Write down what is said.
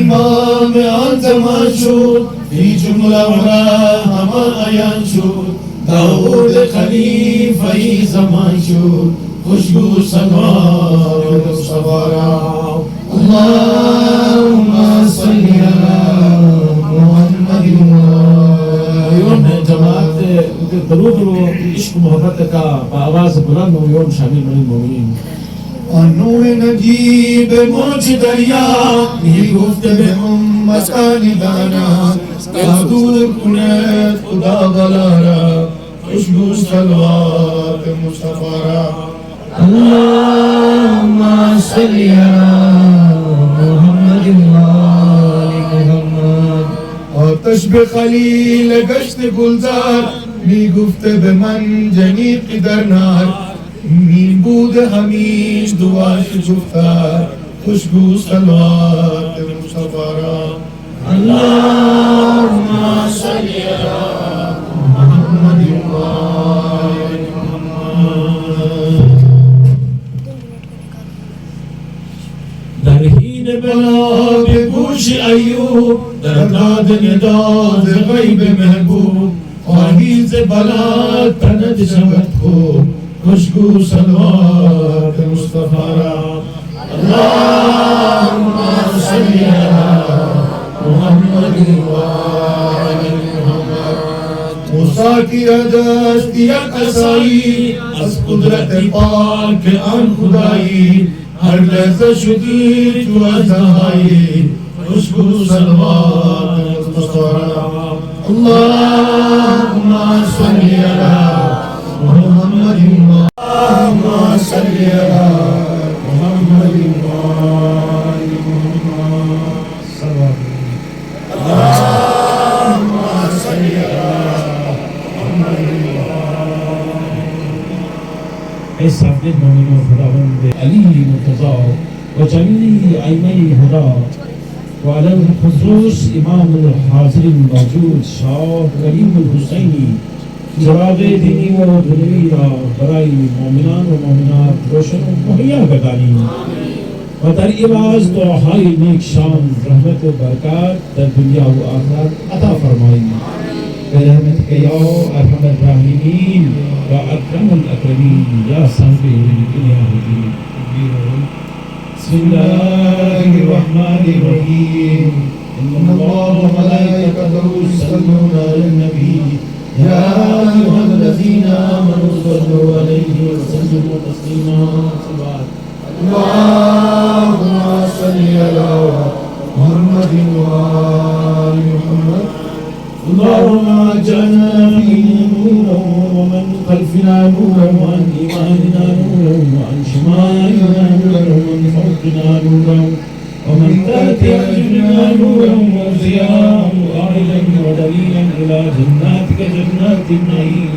إمام أنت منشود في جملة وراء ما ينشود داود خليفة زمان شود خوشبو سلوات مصطفى اللهم صل على محمد يوم جماعت درود و عشق محبت کا آواز بلند و یوم شامل المؤمنین نوح نجیب موج دریا می گفت به امتان دانا دور کند خدا بلارا خوشبو صلوات مصطفی اللهم صل على محمد وآل محمد آتش به خلیل گشت گلزار می گفت به من جنیق در نار می بود همیش دعاش گفتار خوشبو صلوات مصطفی اللهم صل على محمد وآل محمد در حین بلا به گوش ایوب در داد نداد غیب محبوب خواهی ز بلا تنت شود خوب خوشبو صلوات مصطفی اللهم صل على محمد وآل محمد موسی کی دست یا قصائی از قدرت پاک آن خدایی ہر لحظہ شدید جو ازدہائی خوشبو صلوات مصطفی اللهم صل على محمد اللهم صل على محمد وآل محمد اللهم صل على محمد ای صفد مومن و خداوند علی مرتضی و جمیع ائمه هدا و علی الخصوص امام الحاضرین موجود شاه ولیم الحسینی چراغ دینی و دنیوی را برای مؤمنان و مؤمنات روشن و مهیا گردانید و در عوض دعاهای نیک شان رحمت و برکات در دنیا و آخرت عطا فرمایید برحمتك يا ارحم الراحمين يا اكرم الاكرمين يا صاحب الاله بسم الله الرحمن الرحيم ان الله وملائكته يصلون على النبي يا ايها الذين امنوا صلوا عليه وسلموا تسليما اللهم صل على محمد وآل محمد اللهم اجعلنا فيه نورا ومن خلفنا نورا وعن ايماننا نورا وعن شمالنا نورا ومن فوقنا نورا ومن تحت ارجلنا نورا وضياء وعيدا ودليلا الى جناتك جنات النعيم